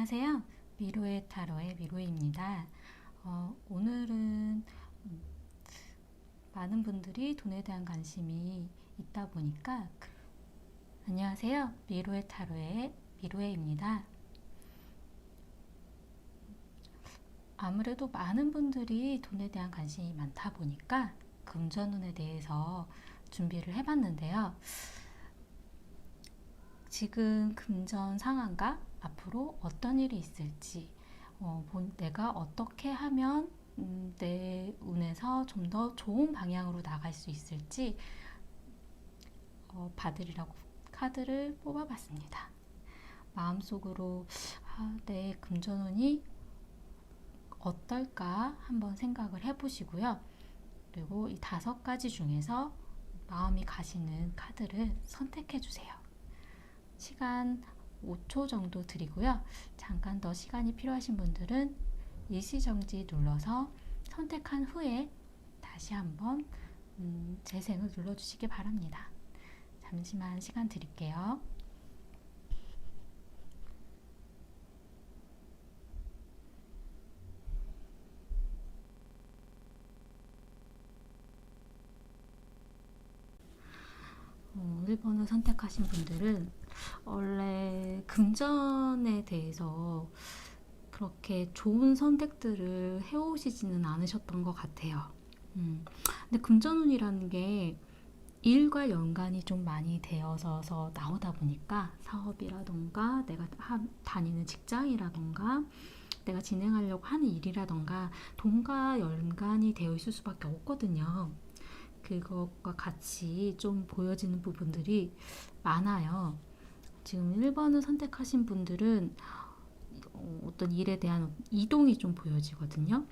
안녕하세요. 미로의 타로의 미로입니다. 오늘은 많은 분들이 돈에 대한 관심이 있다 보니까 안녕하세요. 미로의 타로의 미로입니다. 아무래도 많은 분들이 돈에 대한 관심이 많다 보니까 금전운에 대해서 준비를 해봤는데요. 지금 금전 상황과 앞으로 어떤 일이 있을지, 내가 어떻게 하면 내 운에서 좀 더 좋은 방향으로 나갈 수 있을지 받으리라고 카드를 뽑아봤습니다. 마음속으로 내 금전운이 어떨까 한번 생각을 해보시고요. 그리고 이 5가지 중에서 마음이 가시는 카드를 선택해주세요. 시간 5초 정도 드리고요. 잠깐 더 시간이 필요하신 분들은 일시정지 눌러서 선택한 후에 다시 한번 재생을 눌러주시기 바랍니다. 잠시만 시간 드릴게요. 어, 1번을 선택하신 분들은 원래 금전에 대해서 그렇게 좋은 선택들을 해오시지는 않으셨던 것 같아요. 근데 금전운이라는 게 일과 연관이 좀 많이 되어서 나오다 보니까 사업이라던가 내가 다니는 직장이라던가 내가 진행하려고 하는 일이라던가 돈과 연관이 되어 있을 수밖에 없거든요. 그것과 같이 좀 보여지는 부분들이 많아요. 지금 1번을 선택하신 분들은 어떤 일에 대한 이동이 좀 보여지거든요.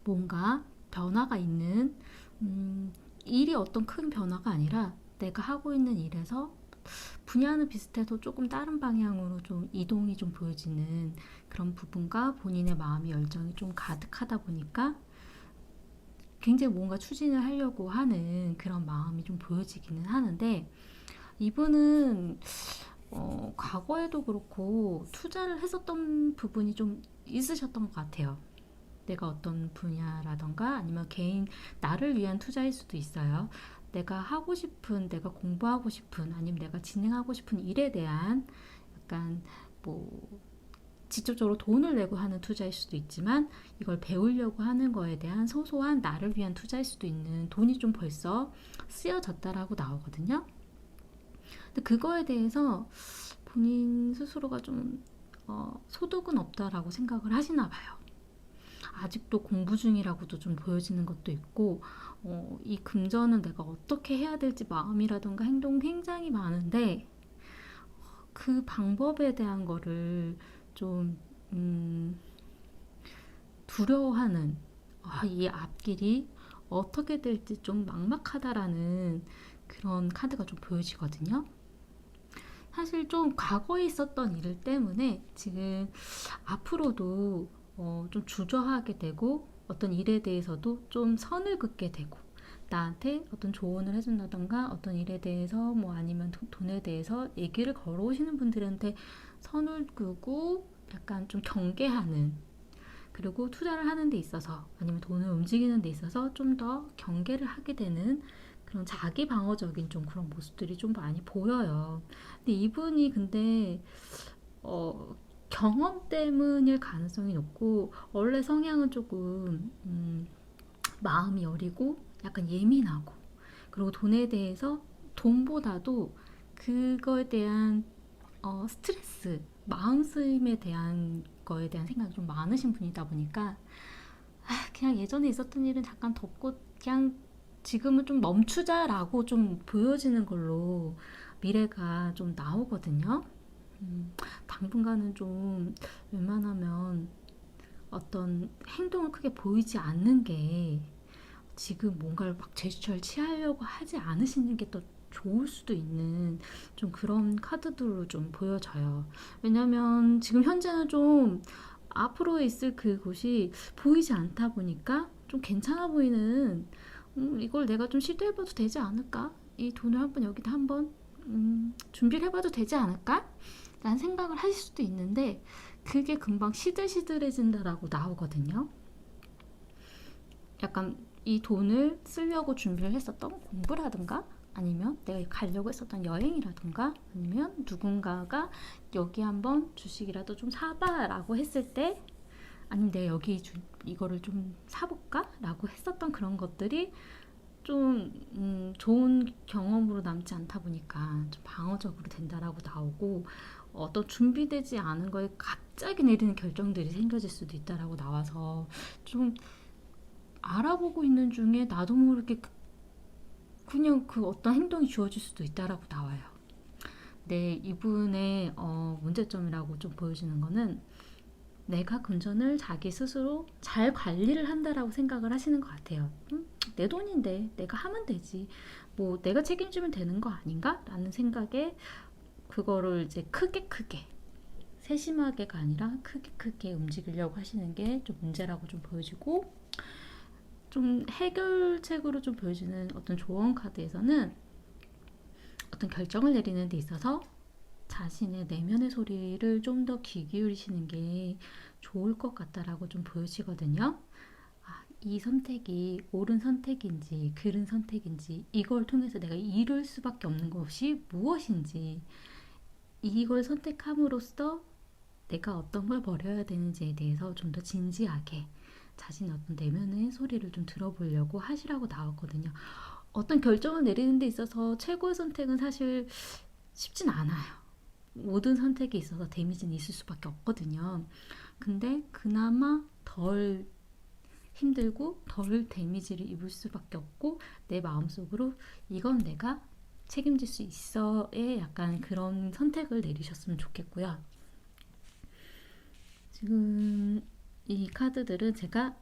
뭔가 변화가 있는 일이 어떤 큰 변화가 아니라 내가 하고 있는 일에서 분야는 비슷해도 조금 다른 방향으로 좀 이동이 좀 보여지는 그런 부분과 본인의 마음의 열정이 좀 가득하다 보니까 굉장히 뭔가 추진을 하려고 하는 그런 마음이 좀 보여지기는 하는데, 이분은 과거에도 그렇고 투자를 했었던 부분이 좀 있으셨던 것 같아요. 내가 어떤 분야라던가 아니면 개인 나를 위한 투자일 수도 있어요. 내가 하고 싶은, 내가 공부하고 싶은, 아니면 내가 진행하고 싶은 일에 대한 약간 뭐 직접적으로 돈을 내고 하는 투자일 수도 있지만 이걸 배우려고 하는 거에 대한 소소한 나를 위한 투자일 수도 있는 돈이 좀 벌써 쓰여졌다라고 나오거든요. 근데 그거에 대해서 본인 스스로가 좀 소득은 없다라고 생각을 하시나 봐요. 아직도 공부 중이라고도 좀 보여지는 것도 있고, 이 금전은 내가 어떻게 해야 될지 마음이라던가 행동 굉장히 많은데 그 방법에 대한 거를 좀 두려워하는, 이 앞길이 어떻게 될지 좀 막막하다라는 그런 카드가 좀 보여지거든요. 사실 좀 과거에 있었던 일 때문에 지금 앞으로도 좀 주저하게 되고 어떤 일에 대해서도 좀 선을 긋게 되고 나한테 어떤 조언을 해준다던가 어떤 일에 대해서 뭐 아니면 돈에 대해서 얘기를 걸어오시는 분들한테 선을 끄고 약간 좀 경계하는, 그리고 투자를 하는 데 있어서 아니면 돈을 움직이는 데 있어서 좀 더 경계를 하게 되는 그런 자기 방어적인 좀 그런 모습들이 좀 많이 보여요. 근데 이분이 근데 경험 때문일 가능성이 높고, 원래 성향은 조금 마음이 여리고 약간 예민하고, 그리고 돈에 대해서 돈보다도 그거에 대한 스트레스, 마음 쓰임에 대한 거에 대한 생각이 좀 많으신 분이다 보니까 그냥 예전에 있었던 일은 잠깐 덮고 그냥 지금은 좀 멈추자라고 좀 보여지는 걸로 미래가 좀 나오거든요. 당분간은 좀 웬만하면 어떤 행동을 크게 보이지 않는 게, 지금 뭔가를 막 제스처를 취하려고 하지 않으시는 게 더 좋을 수도 있는 좀 그런 카드들로 좀 보여져요. 왜냐면 지금 현재는 좀 앞으로 있을 그곳이 보이지 않다 보니까 좀 괜찮아 보이는, 이걸 내가 좀 시도해봐도 되지 않을까? 이 돈을 한번 여기다 한번 준비를 해봐도 되지 않을까? 라는 생각을 하실 수도 있는데 그게 금방 시들시들해진다라고 나오거든요. 약간 이 돈을 쓰려고 준비를 했었던 공부라든가 아니면 내가 가려고 했었던 여행이라든가 아니면 누군가가 여기 한번 주식이라도 좀 사봐 라고 했을 때 아니면 내가 여기 이거를 좀 사볼까? 라고 했었던 그런 것들이 좀 좋은 경험으로 남지 않다 보니까 좀 방어적으로 된다라고 나오고 어떤 준비되지 않은 거에 갑자기 내리는 결정들이 생겨질 수도 있다라고 나와서 좀 알아보고 있는 중에 나도 모르게 그냥 그 어떤 행동이 주어질 수도 있다라고 나와요. 네, 이분의 문제점이라고 좀 보여지는 거는 내가 금전을 자기 스스로 잘 관리를 한다라고 생각을 하시는 것 같아요. 내 돈인데 내가 하면 되지. 뭐 내가 책임지면 되는 거 아닌가? 라는 생각에 그거를 이제 크게 세심하게가 아니라 크게 움직이려고 하시는 게 좀 문제라고 좀 보여지고 좀 해결책으로 좀 보여지는 어떤 조언 카드에서는 어떤 결정을 내리는 데 있어서 자신의 내면의 소리를 좀 더 귀 기울이시는 게 좋을 것 같다라고 좀 보여지거든요. 이 선택이 옳은 선택인지 그른 선택인지 이걸 통해서 내가 이룰 수밖에 없는 것이 무엇인지 이걸 선택함으로써 내가 어떤 걸 버려야 되는지에 대해서 좀 더 진지하게 자신의 어떤 내면의 소리를 좀 들어보려고 하시라고 나왔거든요. 어떤 결정을 내리는 데 있어서 최고의 선택은 사실 쉽진 않아요. 모든 선택에 있어서 데미지는 있을 수밖에 없거든요. 근데 그나마 덜 힘들고 덜 데미지를 입을 수밖에 없고 내 마음속으로 이건 내가 책임질 수 있어의 약간 그런 선택을 내리셨으면 좋겠고요. 지금 이 카드들은 제가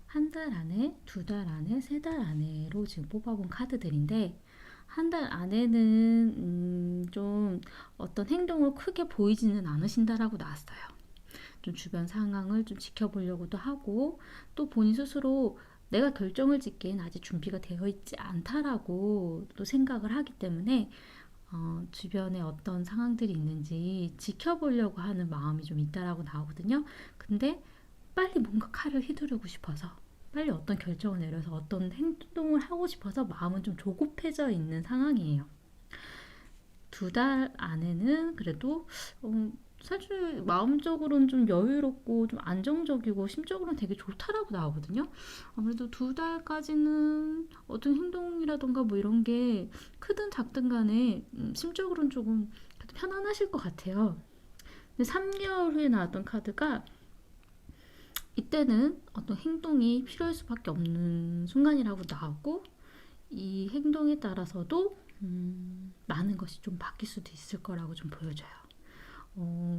한 달 안에, 두 달 안에, 세 달 안에로 지금 뽑아본 카드들인데 한 달 안에는 좀 어떤 행동을 크게 보이지는 않으신다라고 나왔어요. 좀 주변 상황을 좀 지켜보려고도 하고 또 본인 스스로 내가 결정을 짓기엔 아직 준비가 되어 있지 않다라고 또 생각을 하기 때문에 주변에 어떤 상황들이 있는지 지켜보려고 하는 마음이 좀 있다라고 나오거든요. 근데 빨리 뭔가 칼을 휘두르고 싶어서 빨리 어떤 결정을 내려서 어떤 행동을 하고 싶어서 마음은 좀 조급해져 있는 상황이에요. 두 달 안에는 그래도 사실 마음적으로는 좀 여유롭고 좀 안정적이고 심적으로는 되게 좋다라고 나오거든요. 아무래도 두 달까지는 어떤 행동이라던가 뭐 이런 게 크든 작든 간에 심적으로는 조금 편안하실 것 같아요. 근데 3개월 후에 나왔던 카드가 이때는 어떤 행동이 필요할 수밖에 없는 순간이라고 나오고 이 행동에 따라서도 많은 것이 좀 바뀔 수도 있을 거라고 좀 보여져요.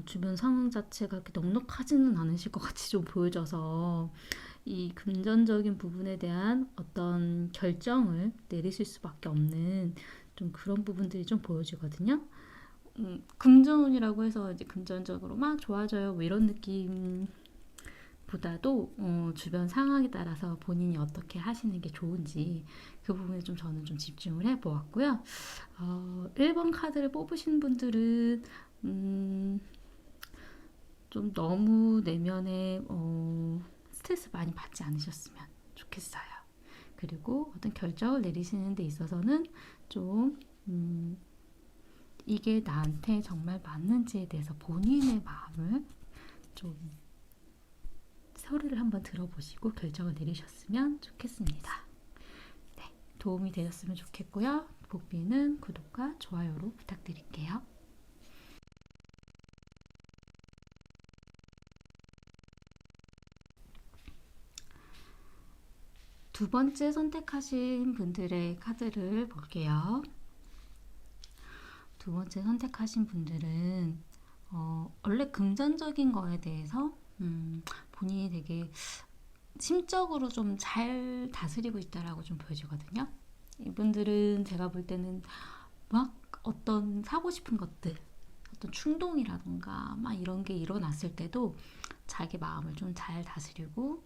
주변 상황 자체가 그렇게 넉넉하지는 않으실 것 같이 좀 보여져서 이 금전적인 부분에 대한 어떤 결정을 내리실 수밖에 없는 좀 그런 부분들이 좀 보여지거든요. 금전운이라고 해서 이제 금전적으로 막 좋아져요 뭐 이런 느낌 보다도 주변 상황에 따라서 본인이 어떻게 하시는 게 좋은지 그 부분에 좀 저는 좀 집중을 해보았고요. 1번 카드를 뽑으신 분들은 좀 너무 내면에 스트레스 많이 받지 않으셨으면 좋겠어요. 그리고 어떤 결정을 내리시는 데 있어서는 좀 이게 나한테 정말 맞는지에 대해서 본인의 마음을 좀 소리를 한번 들어보시고 결정을 내리셨으면 좋겠습니다. 네, 도움이 되셨으면 좋겠고요. 복비는 구독과 좋아요로 부탁드릴게요. 두 번째 선택하신 분들의 카드를 볼게요. 두 번째 선택하신 분들은 원래 금전적인 거에 대해서 본인이 되게 심적으로 좀 잘 다스리고 있다라고 좀 보여지거든요. 이분들은 제가 볼 때는 막 어떤 사고 싶은 것들, 어떤 충동이라던가 막 이런 게 일어났을 때도 자기 마음을 좀 잘 다스리고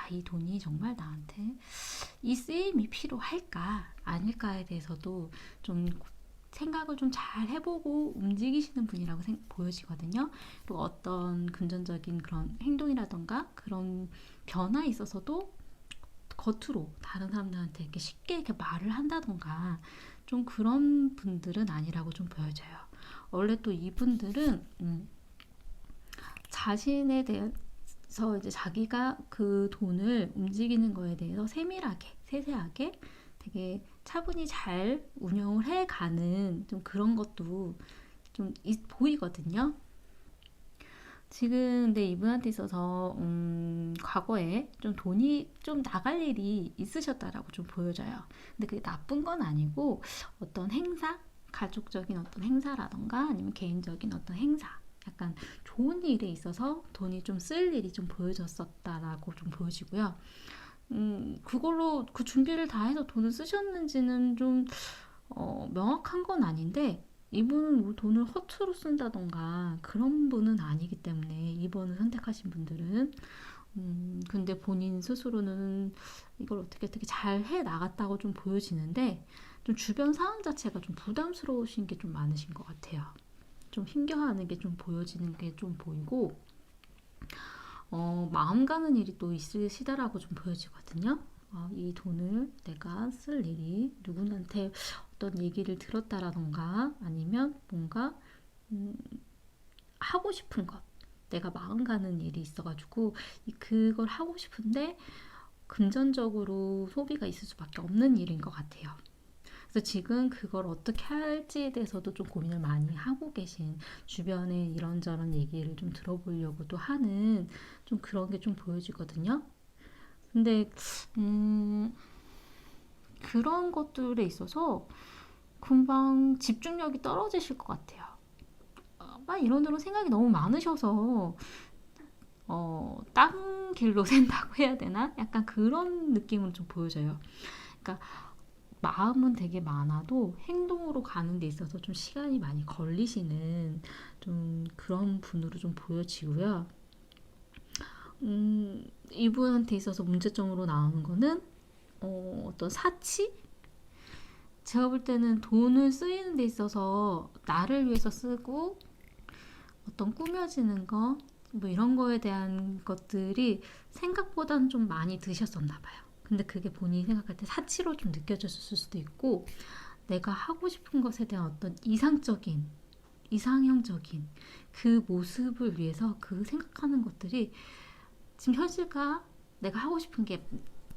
이 돈이 정말 나한테 이 쓰임이 필요할까 아닐까에 대해서도 좀 생각을 좀 잘 해보고 움직이시는 분이라고 보여지거든요. 그리고 어떤 금전적인 그런 행동이라던가 그런 변화에 있어서도 겉으로 다른 사람들한테 이렇게 쉽게 이렇게 말을 한다던가 좀 그런 분들은 아니라고 좀 보여져요. 원래 또 이분들은 자신에 대해서 이제 자기가 그 돈을 움직이는 거에 대해서 세밀하게, 세세하게 되게 차분히 잘 운영을 해가는 좀 그런 것도 좀 보이거든요. 지금 근데 이분한테 있어서 과거에 좀 돈이 좀 나갈 일이 있으셨다라고 좀 보여져요. 근데 그게 나쁜 건 아니고 어떤 행사, 가족적인 어떤 행사라던가 아니면 개인적인 어떤 행사, 약간 좋은 일에 있어서 돈이 좀 쓸 일이 좀 보여졌었다라고 좀 보여지고요. 그걸로 그 준비를 다 해서 돈을 쓰셨는지는 좀 명확한 건 아닌데 이분은 뭐 돈을 허투루 쓴다던가 그런 분은 아니기 때문에 2번을 선택하신 분들은 근데 본인 스스로는 이걸 어떻게 잘 해 나갔다고 좀 보여지는데 좀 주변 상황 자체가 좀 부담스러우신 게 좀 많으신 것 같아요. 좀 힘겨워하는 게 좀 보여지는 게 좀 보이고 마음 가는 일이 또 있으시다라고 좀 보여지거든요. 이 돈을 내가 쓸 일이 누군한테 어떤 얘기를 들었다라던가 아니면 뭔가 하고 싶은 것, 내가 마음 가는 일이 있어가지고 그걸 하고 싶은데 금전적으로 소비가 있을 수밖에 없는 일인 것 같아요. 그래서 지금 그걸 어떻게 할지에 대해서도 좀 고민을 많이 하고 계신, 주변에 이런저런 얘기를 좀 들어보려고도 하는 좀 그런 게 좀 보여지거든요. 근데 그런 것들에 있어서 금방 집중력이 떨어지실 것 같아요. 막 이런저런 생각이 너무 많으셔서 딴 길로 샌다고 해야 되나? 약간 그런 느낌으로 좀 보여져요. 그러니까 마음은 되게 많아도 행동으로 가는 데 있어서 좀 시간이 많이 걸리시는 좀 그런 분으로 좀 보여지고요. 이분한테 있어서 문제점으로 나오는 거는 어떤 사치? 제가 볼 때는 돈을 쓰이는 데 있어서 나를 위해서 쓰고 어떤 꾸며지는 거, 뭐 이런 거에 대한 것들이 생각보다는 좀 많이 드셨었나 봐요. 근데 그게 본인이 생각할 때 사치로 좀 느껴졌을 수도 있고, 내가 하고 싶은 것에 대한 어떤 이상형적인 그 모습을 위해서 그 생각하는 것들이 지금 현실과 내가 하고 싶은 게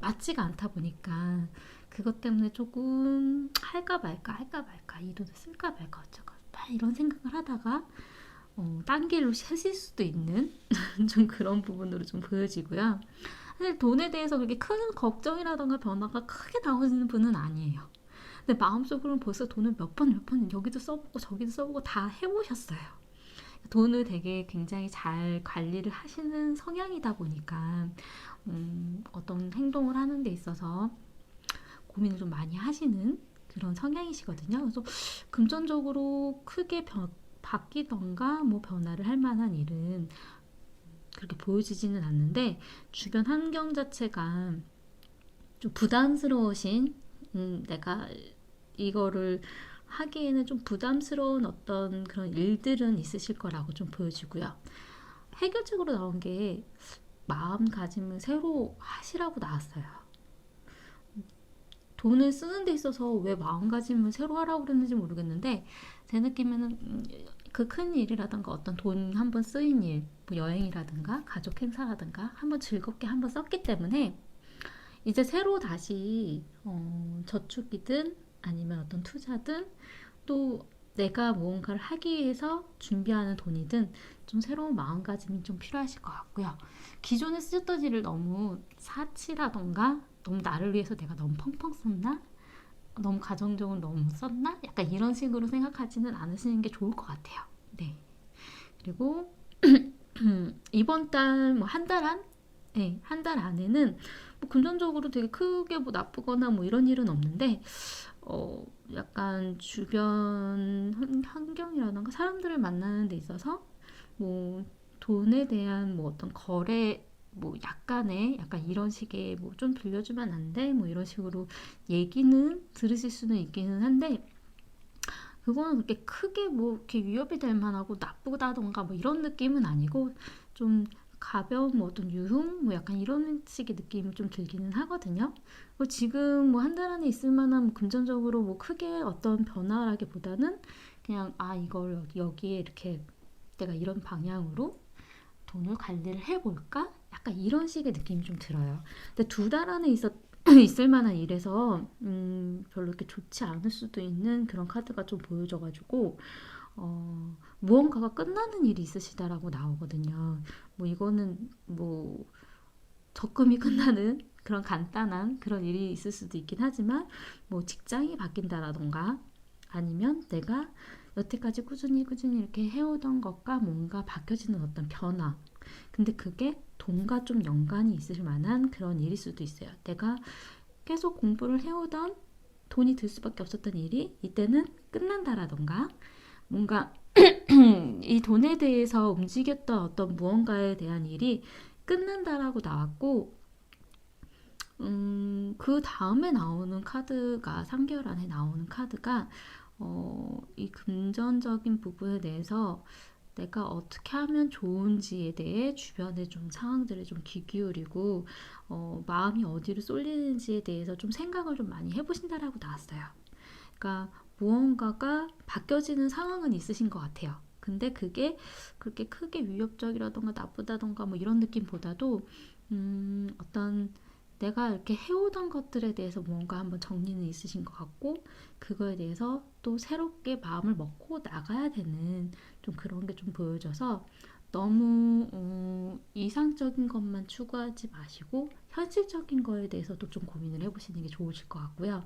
맞지가 않다 보니까 그것 때문에 조금 할까 말까 이 돈을 쓸까 말까 어쩌고 막 이런 생각을 하다가 딴 길로 새실 수도 있는 좀 그런 부분으로 좀 보여지고요. 사실 돈에 대해서 그렇게 큰 걱정이라던가 변화가 크게 나오는 분은 아니에요. 근데 마음속으로는 벌써 돈을 몇 번 여기도 써보고 저기도 써보고 다 해보셨어요. 돈을 되게 굉장히 잘 관리를 하시는 성향이다 보니까 어떤 행동을 하는 데 있어서 고민을 좀 많이 하시는 그런 성향이시거든요. 그래서 금전적으로 크게 바뀌던가 뭐 변화를 할 만한 일은 그렇게 보여지지는 않는데 주변 환경 자체가 좀 부담스러우신 내가 이거를 하기에는 좀 부담스러운 어떤 그런 일들은 있으실 거라고 좀 보여지고요. 해결책으로 나온 게 마음가짐을 새로 하시라고 나왔어요. 돈을 쓰는 데 있어서 왜 마음가짐을 새로 하라고 그랬는지 모르겠는데 제 느낌에는 그 큰 일이라든가 어떤 돈 한번 쓰인 일, 뭐 여행이라든가 가족 행사라든가 한번 즐겁게 한번 썼기 때문에 이제 새로 다시 저축이든 아니면 어떤 투자든 또 내가 무언가를 하기 위해서 준비하는 돈이든 좀 새로운 마음가짐이 좀 필요하실 것 같고요. 기존에 쓰셨던 일을 너무 사치라던가 너무 나를 위해서 내가 너무 펑펑 썼나? 너무 가정적으로 너무 썼나? 약간 이런 식으로 생각하지는 않으시는 게 좋을 것 같아요. 네. 그리고 이번 달 뭐 한 달 안? 네, 한 달 안에는 뭐 금전적으로 되게 크게 뭐 나쁘거나 뭐 이런 일은 없는데 약간 주변 환경이라던가 사람들을 만나는 데 있어서 뭐 돈에 대한 뭐 어떤 거래 뭐 약간 이런 식의 뭐 좀 빌려주면 안 돼? 뭐 이런 식으로 얘기는 들으실 수는 있기는 한데 그거는 그렇게 크게 뭐 이렇게 위협이 될 만하고 나쁘다던가 뭐 이런 느낌은 아니고 좀 가벼운 뭐 어떤 유흥 뭐 약간 이런 식의 느낌이 좀 들기는 하거든요. 뭐 지금 뭐 한 달 안에 있을 만한 뭐 금전적으로 뭐 크게 어떤 변화라기보다는 그냥 이걸 여기에 이렇게 내가 이런 방향으로 돈을 관리를 해볼까? 약간 이런 식의 느낌이 좀 들어요. 근데 두 달 안에 있을 만한 일에서 별로 이렇게 좋지 않을 수도 있는 그런 카드가 좀 보여져가지고 무언가가 끝나는 일이 있으시다라고 나오거든요. 뭐 이거는 뭐 적금이 끝나는 그런 간단한 그런 일이 있을 수도 있긴 하지만 뭐 직장이 바뀐다라던가 아니면 내가 여태까지 꾸준히 이렇게 해오던 것과 뭔가 바뀌어지는 어떤 변화. 근데 그게 돈과 좀 연관이 있을 만한 그런 일일 수도 있어요. 내가 계속 공부를 해오던 돈이 들 수밖에 없었던 일이 이때는 끝난다라던가 뭔가 이 돈에 대해서 움직였던 어떤 무언가에 대한 일이 끝난다라고 나왔고 그 다음에 나오는 카드가 3개월 안에 나오는 카드가 이 금전적인 부분에 대해서 내가 어떻게 하면 좋은지에 대해 주변의 좀 상황들에 좀 귀 기울이고 마음이 어디로 쏠리는지에 대해서 좀 생각을 좀 많이 해보신다라고 나왔어요. 그러니까 무언가가 바뀌어지는 상황은 있으신 것 같아요. 근데 그게 그렇게 크게 위협적이라던가 나쁘다던가 뭐 이런 느낌보다도 어떤 내가 이렇게 해오던 것들에 대해서 뭔가 한번 정리는 있으신 것 같고 그거에 대해서 또 새롭게 마음을 먹고 나가야 되는 좀 그런 게 좀 보여져서 너무 이상적인 것만 추구하지 마시고 현실적인 거에 대해서도 좀 고민을 해보시는 게 좋으실 것 같고요.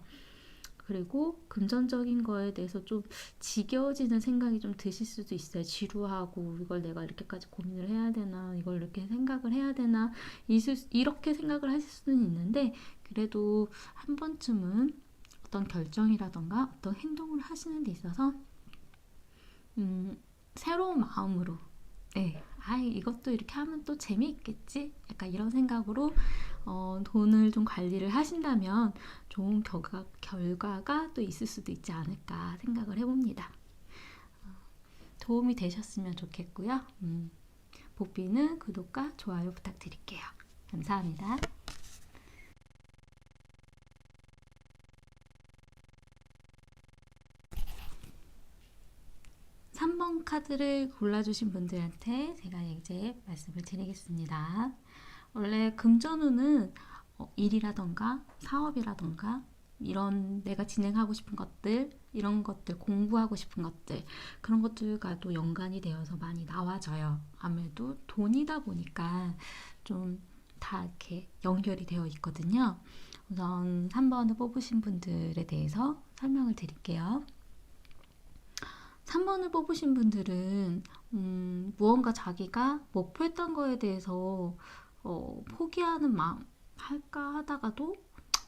그리고 금전적인 거에 대해서 좀 지겨워지는 생각이 좀 드실 수도 있어요. 지루하고 이걸 내가 이렇게까지 고민을 해야 되나 이걸 이렇게 생각을 해야 되나 이렇게 생각을 하실 수는 있는데 그래도 한 번쯤은 어떤 결정이라던가 어떤 행동을 하시는 데 있어서 새로운 마음으로 네, 이것도 이렇게 하면 또 재미있겠지? 약간 이런 생각으로 돈을 좀 관리를 하신다면 좋은 결과가 또 있을 수도 있지 않을까 생각을 해봅니다. 도움이 되셨으면 좋겠고요. 보비는 구독과 좋아요 부탁드릴게요. 감사합니다. 3번 카드를 골라주신 분들한테 제가 이제 말씀을 드리겠습니다. 원래 금전운은 일이라던가 사업이라던가 이런 내가 진행하고 싶은 것들 이런 것들 공부하고 싶은 것들 그런 것들과도 연관이 되어서 많이 나와져요. 아무래도 돈이다 보니까 좀 다 이렇게 연결이 되어 있거든요. 우선 3번을 뽑으신 분들에 대해서 설명을 드릴게요. 3번을 뽑으신 분들은 무언가 자기가 목표했던 거에 대해서 포기하는 마음 할까 하다가도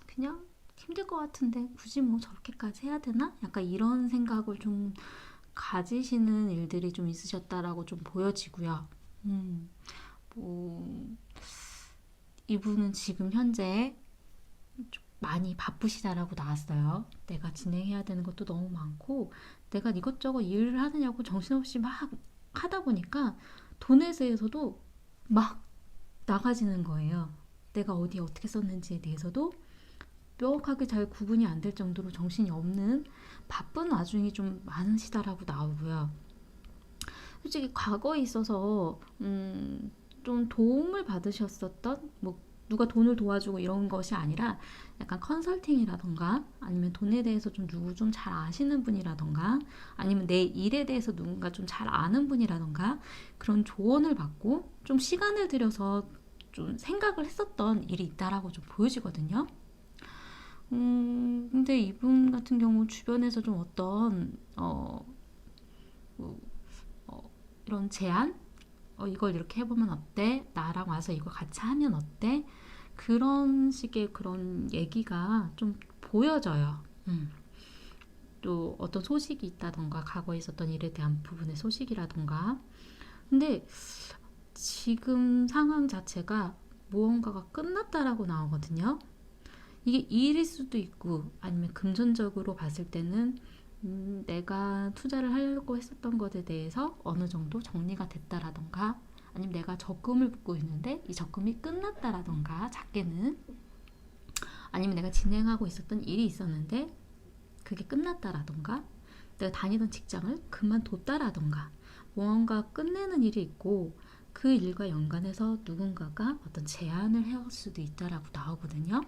그냥 힘들 것 같은데 굳이 뭐 저렇게까지 해야 되나? 약간 이런 생각을 좀 가지시는 일들이 좀 있으셨다라고 좀 보여지고요. 뭐 이분은 지금 현재 좀 많이 바쁘시다라고 나왔어요. 내가 진행해야 되는 것도 너무 많고 내가 이것저것 일을 하느냐고 정신없이 막 하다 보니까 돈에 대해서도 막 나가지는 거예요. 내가 어디에 어떻게 썼는지에 대해서도 명확하게 잘 구분이 안 될 정도로 정신이 없는 바쁜 와중이 좀 많으시다라고 나오고요. 솔직히 과거에 있어서 좀 도움을 받으셨었던 뭐 누가 돈을 도와주고 이런 것이 아니라 약간 컨설팅이라던가 아니면 돈에 대해서 좀 누구 좀 잘 아시는 분이라던가 아니면 내 일에 대해서 누군가 좀 잘 아는 분이라던가 그런 조언을 받고 좀 시간을 들여서 좀 생각을 했었던 일이 있다라고 좀 보여지거든요. 근데 이분 같은 경우 주변에서 좀 어떤 뭐, 이런 제안 이걸 이렇게 해보면 어때? 나랑 와서 이거 같이 하면 어때? 그런 식의 그런 얘기가 좀 보여져요. 또 어떤 소식이 있다던가 과거에 있었던 일에 대한 부분의 소식이라던가 근데 지금 상황 자체가 무언가가 끝났다라고 나오거든요. 이게 일일 수도 있고 아니면 금전적으로 봤을 때는 내가 투자를 하려고 했었던 것에 대해서 어느 정도 정리가 됐다라던가, 아니면 내가 적금을 붓고 있는데 이 적금이 끝났다라던가, 작게는, 아니면 내가 진행하고 있었던 일이 있었는데 그게 끝났다라던가, 내가 다니던 직장을 그만뒀다라던가, 무언가 끝내는 일이 있고 그 일과 연관해서 누군가가 어떤 제안을 해올 수도 있다라고 나오거든요.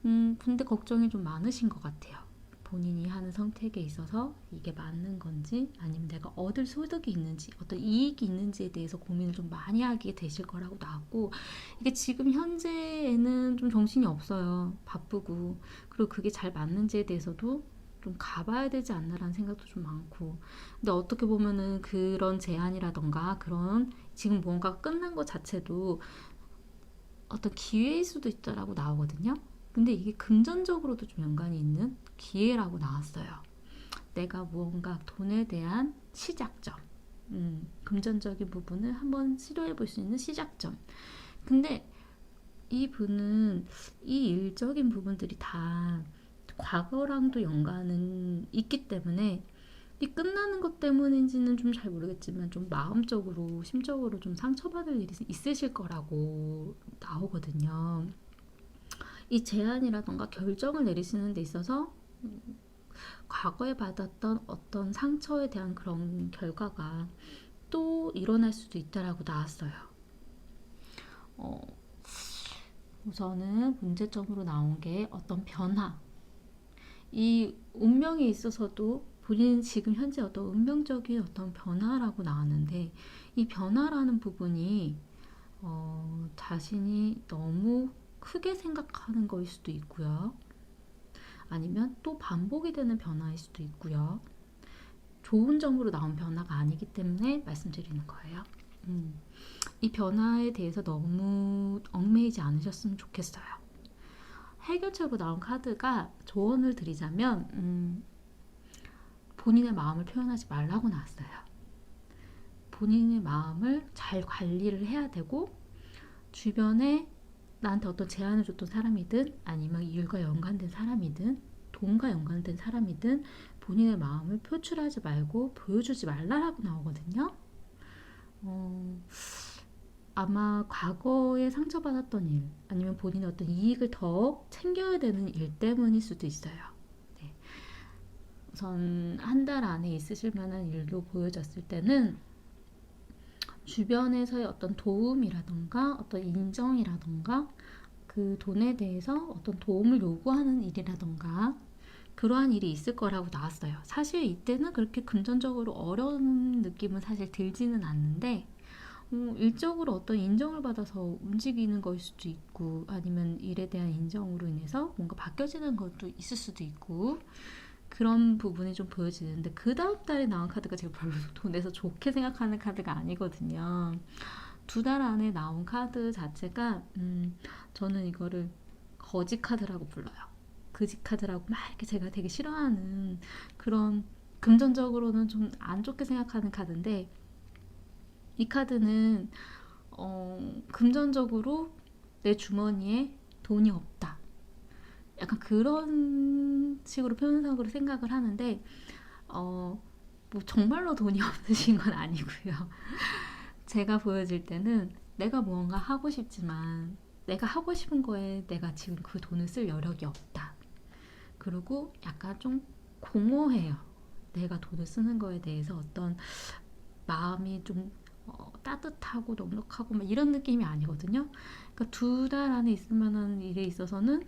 근데 걱정이 좀 많으신 것 같아요. 본인이 하는 선택에 있어서 이게 맞는 건지, 아니면 내가 얻을 소득이 있는지, 어떤 이익이 있는지에 대해서 고민을 좀 많이 하게 되실 거라고 나왔고, 이게 지금 현재에는 좀 정신이 없어요. 바쁘고, 그리고 그게 잘 맞는지에 대해서도 좀 가봐야 되지 않나라는 생각도 좀 많고, 근데 어떻게 보면은 그런 제안이라던가 그런 지금 뭔가 끝난 것 자체도 어떤 기회일 수도 있다라고 나오거든요. 근데 이게 금전적으로도 좀 연관이 있는 기회라고 나왔어요. 내가 무언가 돈에 대한 시작점, 금전적인 부분을 한번 시도해 볼 수 있는 시작점. 근데 이분은 이 일적인 부분들이 다 과거랑도 연관은 있기 때문에, 이 끝나는 것 때문인지는 좀 잘 모르겠지만 좀 마음적으로, 심적으로 좀 상처받을 일이 있으실 거라고 나오거든요. 이 제안이라던가 결정을 내리시는 데 있어서 과거에 받았던 어떤 상처에 대한 그런 결과가 또 일어날 수도 있다라고 나왔어요. 어, 우선은 문제점으로 나온 게 어떤 변화. 이 운명에 있어서도 본인 지금 현재 어떤 운명적인 어떤 변화라고 나왔는데, 이 변화라는 부분이 자신이 너무 크게 생각하는 거일 수도 있고요. 아니면 또 반복이 되는 변화일 수도 있고요. 좋은 점으로 나온 변화가 아니기 때문에 말씀드리는 거예요. 이 변화에 대해서 너무 얽매이지 않으셨으면 좋겠어요. 해결책으로 나온 카드가, 조언을 드리자면 본인의 마음을 표현하지 말라고 나왔어요. 본인의 마음을 잘 관리를 해야 되고, 주변에 나한테 어떤 제안을 줬던 사람이든, 아니면 일과 연관된 사람이든, 돈과 연관된 사람이든, 본인의 마음을 표출하지 말고 보여주지 말라라고 나오거든요. 아마 과거에 상처받았던 일, 아니면 본인의 어떤 이익을 더 챙겨야 되는 일 때문일 수도 있어요. 네. 우선 한 달 안에 있으실 만한 일로 보여졌을 때는 주변에서의 어떤 도움이라던가 어떤 인정이라던가, 그 돈에 대해서 어떤 도움을 요구하는 일이라던가, 그러한 일이 있을 거라고 나왔어요. 사실 이때는 그렇게 금전적으로 어려운 느낌은 사실 들지는 않는데, 일적으로 어떤 인정을 받아서 움직이는 걸 수도 있고, 아니면 일에 대한 인정으로 인해서 뭔가 바뀌어지는 것도 있을 수도 있고, 그런 부분이 좀 보여지는데, 그 다음 달에 나온 카드가 제가 별로 돈에서 좋게 생각하는 카드가 아니거든요. 2달 안에 나온 카드 자체가 저는 이거를 거지 카드라고 불러요. 거지 카드라고 막 이렇게 제가 되게 싫어하는, 그런 금전적으로는 좀 안 좋게 생각하는 카드인데, 이 카드는 금전적으로 내 주머니에 돈이 없다, 약간 그런 식으로 표현상으로 생각을 하는데, 뭐 정말로 돈이 없으신 건 아니고요. 제가 보여질 때는 내가 무언가 하고 싶지만 내가 하고 싶은 거에 내가 지금 그 돈을 쓸 여력이 없다. 그리고 약간 좀 공허해요. 내가 돈을 쓰는 거에 대해서 어떤 마음이 좀 따뜻하고 넉넉하고 막 이런 느낌이 아니거든요. 그러니까 2달 안에 있을 만한 일에 있어서는,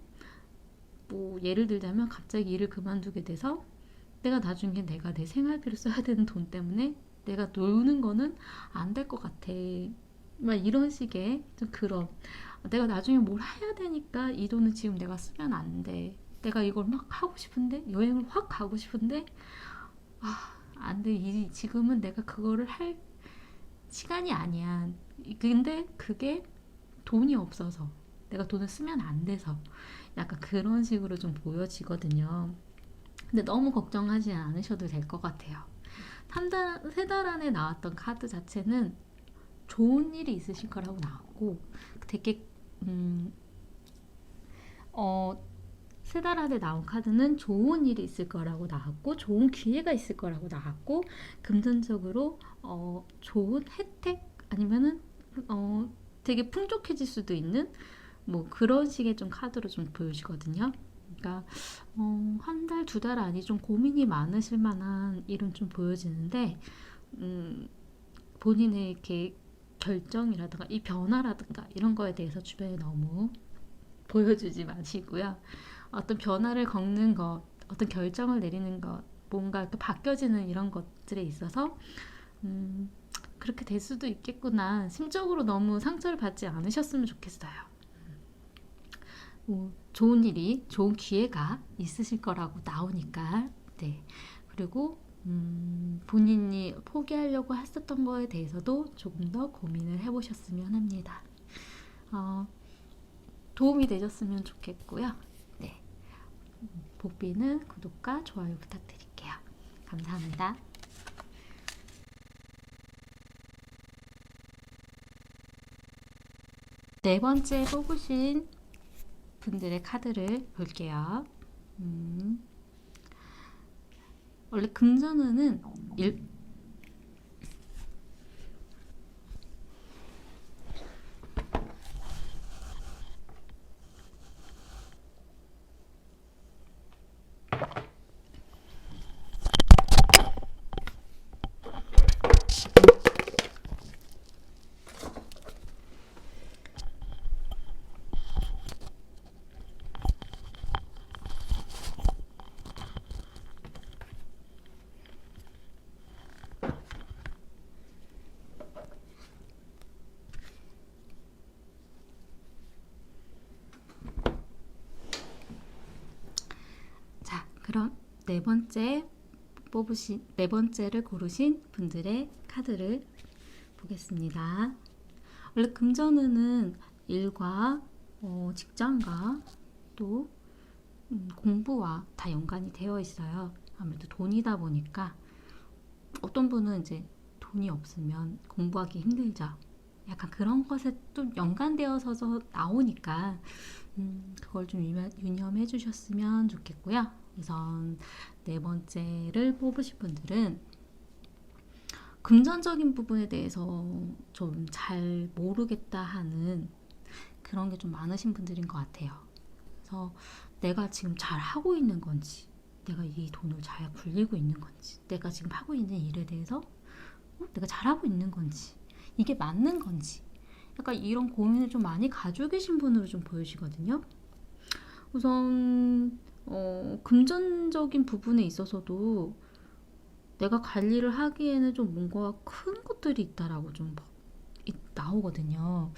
뭐 예를 들자면 갑자기 일을 그만두게 돼서 내가 나중에 내가 내 생활비로 써야 되는 돈 때문에 내가 노는 거는 안 될 것 같아, 막 이런 식의 좀 그런, 내가 나중에 뭘 해야 되니까 이 돈은 지금 내가 쓰면 안 돼, 내가 이걸 막 하고 싶은데, 여행을 확 가고 싶은데 안 돼, 지금은 내가 그거를 할 시간이 아니야. 근데 그게 돈이 없어서, 내가 돈을 쓰면 안 돼서, 약간 그런 식으로 좀 보여지거든요. 근데 너무 걱정하지 않으셔도 될 것 같아요. 3달 안에 나왔던 카드 자체는 좋은 일이 있으실 거라고 나왔고, 되게 어, 세 달 안에 나온 카드는 좋은 일이 있을 거라고 나왔고, 좋은 기회가 있을 거라고 나왔고, 금전적으로 좋은 혜택 아니면은 되게 풍족해질 수도 있는 뭐 그런 식의 좀 카드로 좀 보여지거든요. 그러니까 한 달, 두 달 안이 좀 고민이 많으실 만한 일은 좀 보여지는데, 본인의 이렇게 결정이라든가 이 변화라든가 이런 거에 대해서 주변에 너무 보여주지 마시고요. 어떤 변화를 겪는 것, 어떤 결정을 내리는 것, 뭔가 이렇게 바뀌어지는 이런 것들에 있어서 그렇게 될 수도 있겠구나. 심적으로 너무 상처를 받지 않으셨으면 좋겠어요. 좋은 일이, 좋은 기회가 있으실 거라고 나오니까. 네. 그리고 본인이 포기하려고 했었던 거에 대해서도 조금 더 고민을 해보셨으면 합니다. 도움이 되셨으면 좋겠고요. 네. 복비는 구독과 좋아요 부탁드릴게요. 감사합니다. 네 번째 뽑으신 분들의 카드를 볼게요. 원래 금전운은 자, 그럼 네 번째를 고르신 분들의 카드를 보겠습니다. 원래 금전운은 일과 직장과 또 공부와 다 연관이 되어 있어요. 아무래도 돈이다 보니까 어떤 분은 이제 돈이 없으면 공부하기 힘들죠. 약간 그런 것에 또 연관되어서 나오니까 그걸 좀 유념해 주셨으면 좋겠고요. 우선 네 번째를 뽑으실 분들은 금전적인 부분에 대해서 좀 잘 모르겠다 하는 그런 게 좀 많으신 분들인 것 같아요. 그래서 내가 지금 잘 하고 있는 건지, 내가 이 돈을 잘 굴리고 있는 건지, 내가 지금 하고 있는 일에 대해서 내가 잘하고 있는 건지, 이게 맞는 건지, 약간 이런 고민을 좀 많이 가지고 계신 분으로 좀 보여지거든요. 우선 금전적인 부분에 있어서도 내가 관리를 하기에는 좀 뭔가 큰 것들이 있다라고 좀 나오거든요.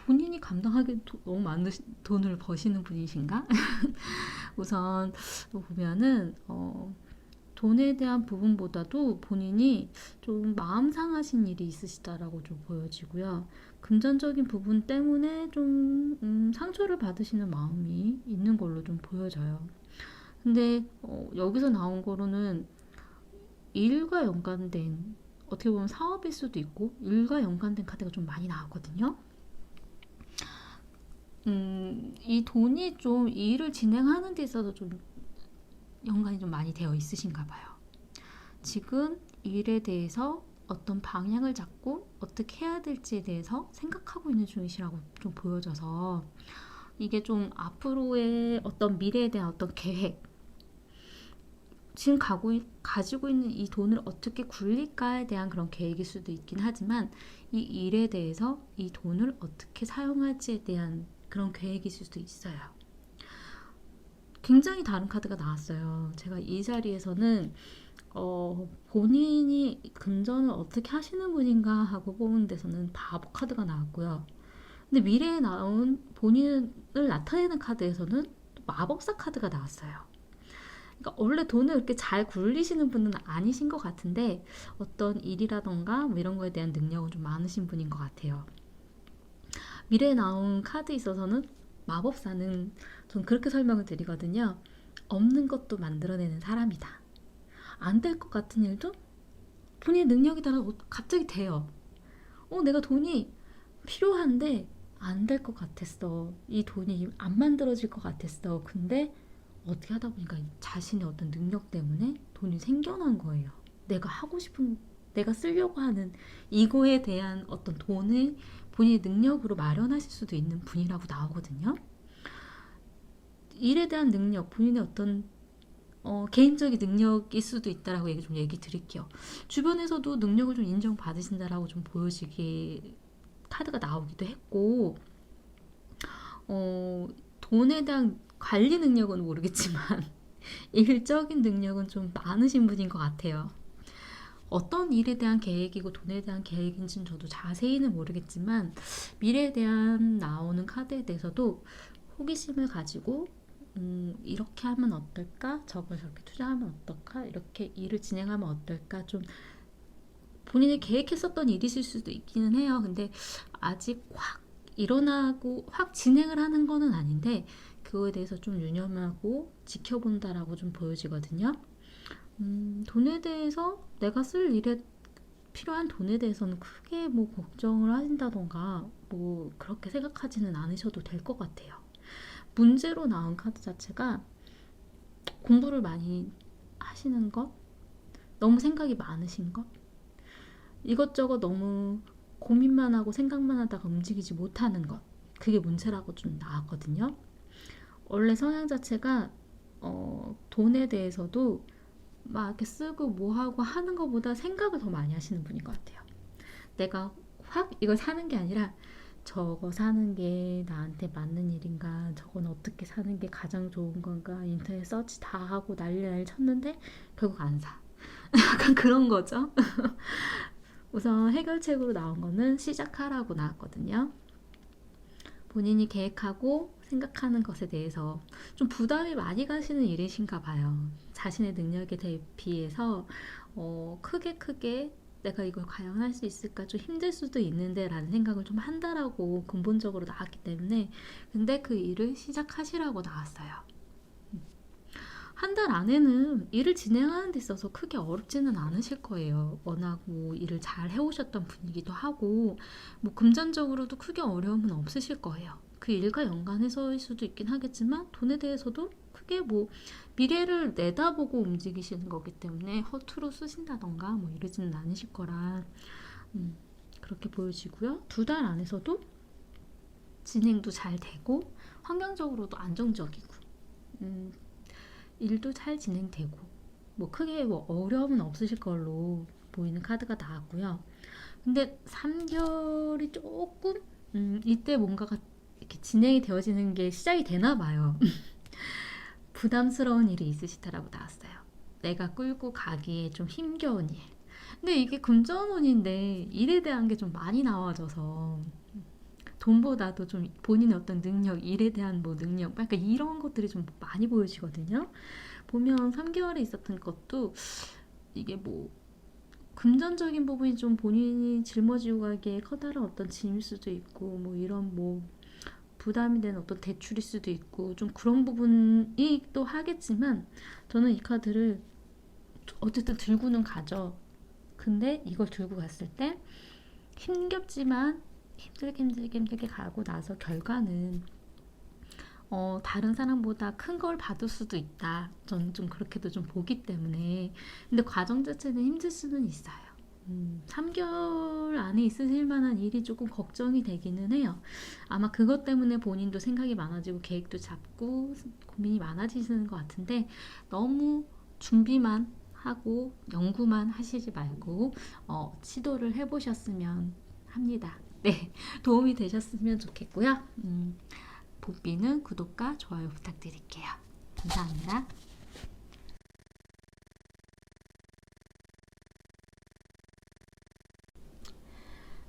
본인이 감당하기 너무 많은 돈을 버시는 분이신가? 우선 보면은 돈에 대한 부분보다도 본인이 좀 마음 상하신 일이 있으시다라고 좀 보여지고요. 금전적인 부분 때문에 좀 상처를 받으시는 마음이 있는 걸로 좀 보여져요. 근데 여기서 나온 거로는 일과 연관된, 어떻게 보면 사업일 수도 있고 일과 연관된 카드가 좀 많이 나오거든요. 이 돈이 좀 이 일을 진행하는 데 있어서 좀 연관이 좀 많이 되어 있으신가 봐요. 지금 일에 대해서 어떤 방향을 잡고 어떻게 해야 될지에 대해서 생각하고 있는 중이시라고 좀 보여져서, 이게 좀 앞으로의 어떤 미래에 대한 어떤 계획, 지금 가지고 있는 이 돈을 어떻게 굴릴까에 대한 그런 계획일 수도 있긴 하지만, 이 일에 대해서 이 돈을 어떻게 사용할지에 대한 그런 계획일 수도 있어요. 굉장히 다른 카드가 나왔어요. 제가 이 자리에서는 본인이 금전을 어떻게 하시는 분인가 하고 뽑은 데서는 바보 카드가 나왔고요. 근데 미래에 나온 본인을 나타내는 카드에서는 마법사 카드가 나왔어요. 그러니까 원래 돈을 이렇게 잘 굴리시는 분은 아니신 것 같은데, 어떤 일이라던가 뭐 이런 거에 대한 능력은 좀 많으신 분인 것 같아요. 미래에 나온 카드에 있어서는 마법사는 전 그렇게 설명을 드리거든요. 없는 것도 만들어내는 사람이다. 안 될 것 같은 일도 본인의 능력에 따라 갑자기 돼요. 내가 돈이 필요한데 안 될 것 같았어. 이 돈이 안 만들어질 것 같았어. 근데 어떻게 하다 보니까 자신의 어떤 능력 때문에 돈이 생겨난 거예요. 내가 하고 싶은, 내가 쓰려고 하는 이거에 대한 어떤 돈을 본인의 능력으로 마련하실 수도 있는 분이라고 나오거든요. 일에 대한 능력, 본인의 어떤 개인적인 능력일 수도 있다라고 얘기 드릴게요. 주변에서도 능력을 좀 인정받으신다라고 좀 보여지기 카드가 나오기도 했고, 돈에 대한 관리 능력은 모르겠지만 일적인 능력은 좀 많으신 분인 것 같아요. 어떤 일에 대한 계획이고 돈에 대한 계획인지는 저도 자세히는 모르겠지만 미래에 대한 나오는 카드에 대해서도 호기심을 가지고 이렇게 하면 어떨까? 저걸 저렇게 투자하면 어떨까? 이렇게 일을 진행하면 어떨까? 좀 본인이 계획했었던 일이실 수도 있기는 해요. 근데 아직 확 일어나고 확 진행을 하는 거는 아닌데 그거에 대해서 좀 유념하고 지켜본다라고 좀 보여지거든요. 돈에 대해서 내가 쓸 일에 필요한 돈에 대해서는 크게 뭐 걱정을 하신다던가 뭐 그렇게 생각하지는 않으셔도 될 것 같아요. 문제로 나온 카드 자체가 공부를 많이 하시는 것, 너무 생각이 많으신 것, 이것저것 너무 고민만 하고 생각만 하다가 움직이지 못하는 것, 그게 문제라고 좀 나왔거든요. 원래 성향 자체가 돈에 대해서도 막 이렇게 쓰고 뭐 하고 하는 것보다 생각을 더 많이 하시는 분인 것 같아요. 내가 확 이걸 사는 게 아니라 저거 사는 게 나한테 맞는 일인가, 저건 어떻게 사는 게 가장 좋은 건가, 인터넷 서치 다 하고 난리 쳤는데 결국 안 사. 약간 그런 거죠. 우선 해결책으로 나온 거는 시작하라고 나왔거든요. 본인이 계획하고 생각하는 것에 대해서 좀 부담이 많이 가시는 일이신가 봐요. 자신의 능력에 비해서 크게 내가 이걸 과연 할 수 있을까 좀 힘들 수도 있는데 라는 생각을 좀 한다라고 근본적으로 나왔기 때문에 근데 그 일을 시작하시라고 나왔어요. 한 달 안에는 일을 진행하는 데 있어서 크게 어렵지는 않으실 거예요. 워낙 뭐 일을 잘 해오셨던 분이기도 하고 뭐 금전적으로도 크게 어려움은 없으실 거예요. 그 일과 연관해서일 수도 있긴 하겠지만 돈에 대해서도 크게 뭐 미래를 내다보고 움직이시는 거기 때문에 허투루 쓰신다던가 뭐 이러지는 않으실 거라 그렇게 보여지고요. 2달 안에서도 진행도 잘 되고 환경적으로도 안정적이고 일도 잘 진행되고 뭐 크게 뭐 어려움은 없으실 걸로 보이는 카드가 나왔고요. 근데 3개월이 조금 이때 뭔가가 이렇게 진행이 되어지는 게 시작이 되나 봐요. 부담스러운 일이 있으시다라고 나왔어요. 내가 끌고 가기에 좀 힘겨운 일. 근데 이게 금전운인데 일에 대한 게 좀 많이 나와져서 돈보다도 좀 본인의 어떤 능력, 일에 대한 뭐 능력, 약간 이런 것들이 좀 많이 보여지거든요. 보면 3개월에 있었던 것도 이게 뭐 금전적인 부분이 좀 본인이 짊어지고 가기에 커다란 어떤 짐일 수도 있고 뭐 이런 뭐 부담이 되는 어떤 대출일 수도 있고 좀 그런 부분이 또 하겠지만 저는 이 카드를 어쨌든 들고는 가죠. 근데 이걸 들고 갔을 때 힘겹지만 힘들게 가고 나서 결과는 다른 사람보다 큰 걸 받을 수도 있다. 저는 좀 그렇게도 좀 보기 때문에. 근데 과정 자체는 힘들 수는 있어요. 3개월 안에 있으실 만한 일이 조금 걱정이 되기는 해요. 아마 그것 때문에 본인도 생각이 많아지고 계획도 잡고 고민이 많아지시는 것 같은데 너무 준비만 하고 연구만 하시지 말고 시도를 해보셨으면 합니다. 네, 도움이 되셨으면 좋겠고요. 복비는 구독과 좋아요 부탁드릴게요. 감사합니다.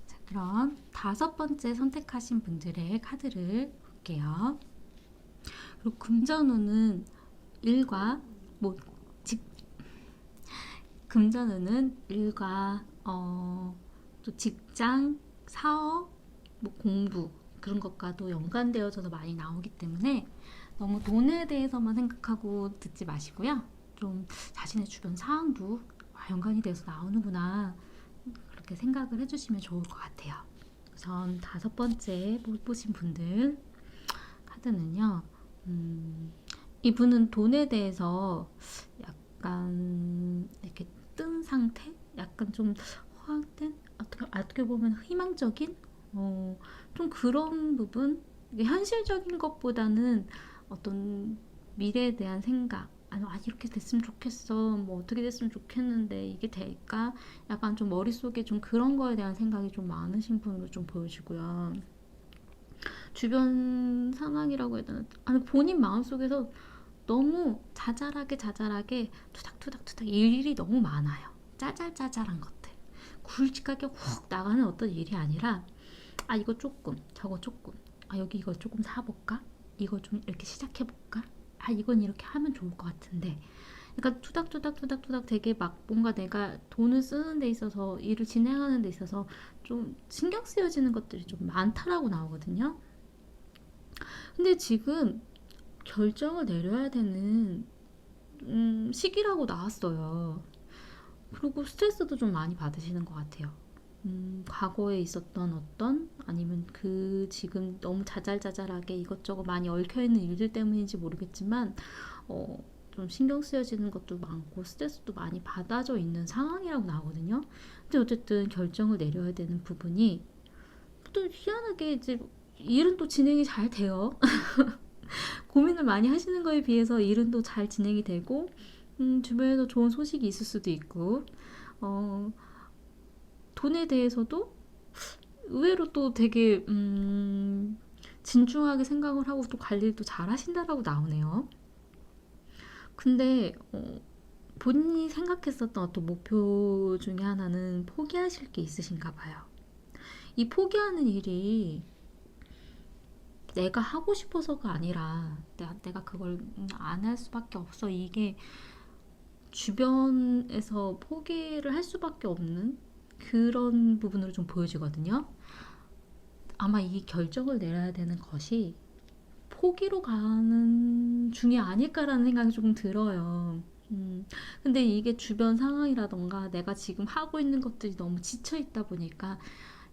자, 그럼 5번째 선택하신 분들의 카드를 볼게요. 그리고 금전운은 일과 뭐 금전운은 일과 또 직장, 사업, 뭐 공부 그런 것과도 연관되어져서 많이 나오기 때문에 너무 돈에 대해서만 생각하고 듣지 마시고요. 좀 자신의 주변 상황도 연관이 돼서 나오는구나 그렇게 생각을 해주시면 좋을 것 같아요. 우선 5번째 보신 분들 카드는요. 이분은 돈에 대해서 약간 이렇게 뜬 상태? 약간 좀 허황된? 어떻게 보면 희망적인? 좀 그런 부분? 이게 현실적인 것보다는 어떤 미래에 대한 생각, 아니, 이렇게 됐으면 좋겠어. 뭐 어떻게 됐으면 좋겠는데 이게 될까? 약간 좀 머릿속에 좀 그런 거에 대한 생각이 좀 많으신 분으로 좀 보여지고요. 주변 상황이라고 해야 되나? 아니, 본인 마음속에서 너무 자잘하게 투닥투닥 일이 너무 많아요. 짜잘짜잘한 것들. 굵직하게 훅 나가는 어떤 일이 아니라 이거 조금 저거 조금 여기 이거 조금 사볼까? 이거 좀 이렇게 시작해볼까? 이건 이렇게 하면 좋을 것 같은데 그러니까 투닥투닥 되게 막 뭔가 내가 돈을 쓰는 데 있어서 일을 진행하는 데 있어서 좀 신경 쓰여지는 것들이 좀 많다라고 나오거든요. 근데 지금 결정을 내려야 되는 시기라고 나왔어요. 그리고 스트레스도 좀 많이 받으시는 것 같아요. 과거에 있었던 어떤 아니면 그 지금 너무 자잘자잘하게 이것저것 많이 얽혀있는 일들 때문인지 모르겠지만 좀 신경 쓰여지는 것도 많고 스트레스도 많이 받아져 있는 상황이라고 나오거든요. 근데 어쨌든 결정을 내려야 되는 부분이 또 희한하게 이제 일은 또 진행이 잘 돼요. 고민을 많이 하시는 거에 비해서 일은 또 잘 진행이 되고 주변에서 좋은 소식이 있을 수도 있고 어, 돈에 대해서도 의외로 또 되게 진중하게 생각을 하고 또 관리를 또 잘 하신다라고 나오네요. 근데 본인이 생각했었던 어떤 목표 중에 하나는 포기하실 게 있으신가 봐요. 이 포기하는 일이 내가 하고 싶어서가 아니라 내가 그걸 안 할 수밖에 없어. 이게 주변에서 포기를 할 수밖에 없는 그런 부분으로 좀 보여지거든요. 아마 이 결정을 내려야 되는 것이 포기로 가는 중이 아닐까라는 생각이 조금 들어요. 근데 이게 주변 상황이라던가 내가 지금 하고 있는 것들이 너무 지쳐 있다 보니까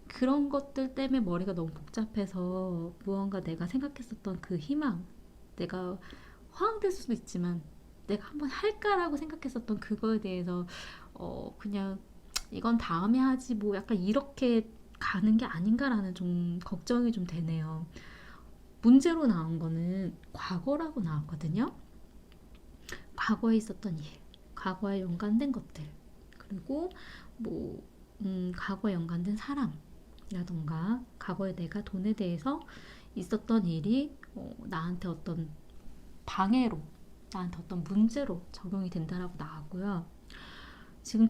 그런 것들 때문에 머리가 너무 복잡해서 무언가 내가 생각했었던 그 희망, 내가 허황될 수도 있지만 내가 한번 할까라고 생각했었던 그거에 대해서 그냥 이건 다음에 하지 뭐 약간 이렇게 가는 게 아닌가라는 좀 걱정이 좀 되네요. 문제로 나온 거는 과거라고 나왔거든요. 과거에 있었던 일, 과거에 연관된 것들, 그리고 뭐 과거에 연관된 사람이라던가 과거에 내가 돈에 대해서 있었던 일이 나한테 어떤 방해로 나한테 어떤 문제로 적용이 된다라고 나왔고요. 지금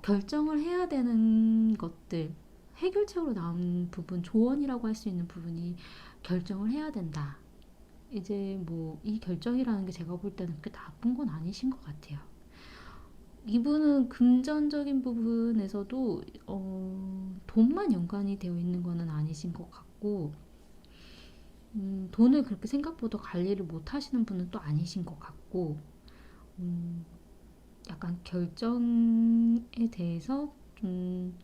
결정을 해야 되는 것들 해결책으로 나온 부분 조언이라고 할 수 있는 부분이 결정을 해야 된다. 이제 뭐 이 결정이라는 게 제가 볼 때는 그렇게 나쁜 건 아니신 것 같아요. 이분은 금전적인 부분에서도 돈만 연관이 되어 있는 거는 아니신 것 같고 돈을 그렇게 생각보다 관리를 못 하시는 분은 또 아니신 것 같고 음, 약간 결정에 대해서 좀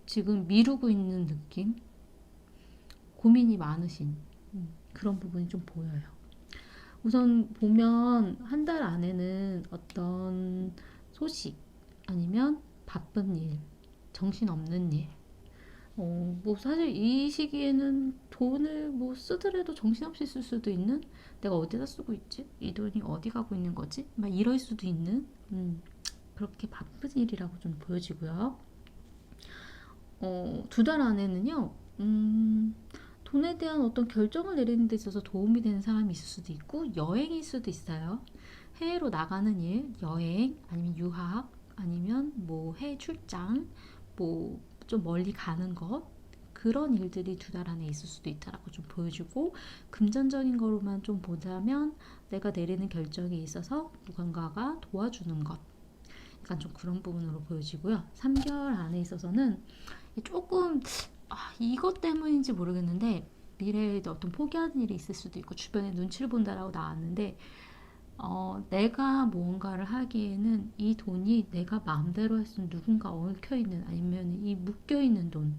지금 미루고 있는 느낌? 고민이 많으신 그런 부분이 좀 보여요. 우선 보면 한 달 안에는 어떤 소식 아니면 바쁜 일, 정신없는 일, 뭐 사실 이 시기에는 돈을 뭐 쓰더라도 정신없이 쓸 수도 있는 내가 어디다 쓰고 있지? 이 돈이 어디 가고 있는 거지? 막 이럴 수도 있는 그렇게 바쁜 일이라고 좀 보여지고요. 두 달 안에는요, 돈에 대한 어떤 결정을 내리는 데 있어서 도움이 되는 사람이 있을 수도 있고, 여행일 수도 있어요. 해외로 나가는 일, 여행, 아니면 유학, 아니면 뭐 해외 출장, 뭐 좀 멀리 가는 것, 그런 일들이 두 달 안에 있을 수도 있다라고 좀 보여주고, 금전적인 거로만 좀 보자면 내가 내리는 결정에 있어서 누군가가 도와주는 것, 약간 좀 그런 부분으로 보여지고요. 3개월 안에 있어서는 조금 이것 때문인지 모르겠는데 미래에 어떤 포기하는 일이 있을 수도 있고 주변에 눈치를 본다라고 나왔는데 내가 무언가를 하기에는 이 돈이 내가 마음대로 할 수 있는 누군가 얽혀있는 아니면 이 묶여있는 돈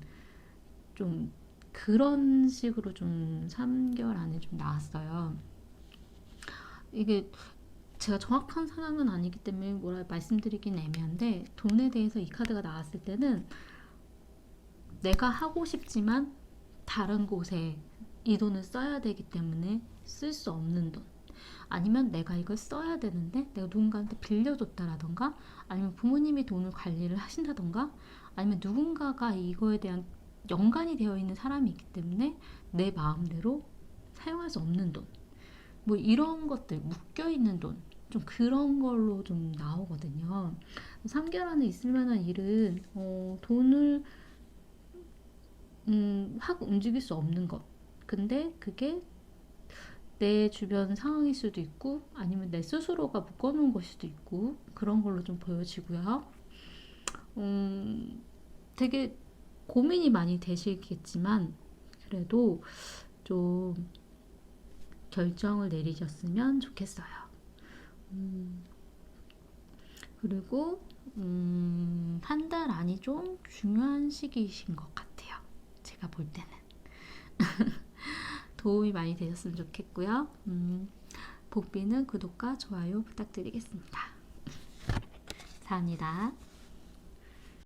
좀 그런 식으로 좀 3개월 안에 좀 나왔어요. 이게 제가 정확한 상황은 아니기 때문에 뭐라 말씀드리긴 애매한데, 돈에 대해서 이 카드가 나왔을 때는 내가 하고 싶지만 다른 곳에 이 돈을 써야 되기 때문에 쓸 수 없는 돈, 아니면 내가 이걸 써야 되는데 내가 누군가한테 빌려줬다라던가, 아니면 부모님이 돈을 관리를 하신다던가, 아니면 누군가가 이거에 대한 연관이 되어 있는 사람이 있기 때문에 내 마음대로 사용할 수 없는 돈, 뭐 이런 것들, 묶여 있는 돈, 좀 그런 걸로 좀 나오거든요. 3개월 안에 있을 만한 일은 돈을 확 움직일 수 없는 것. 근데 그게 내 주변 상황일 수도 있고, 아니면 내 스스로가 묶어놓은 것일 수도 있고, 그런 걸로 좀 보여지고요. 되게 고민이 많이 되시겠지만 그래도 좀 결정을 내리셨으면 좋겠어요. 그리고 한 달 안이 좀 중요한 시기이신 것 같아요. 제가 볼 때는. 도움이 많이 되셨으면 좋겠고요. 복비는 구독과 좋아요 부탁드리겠습니다. 감사합니다.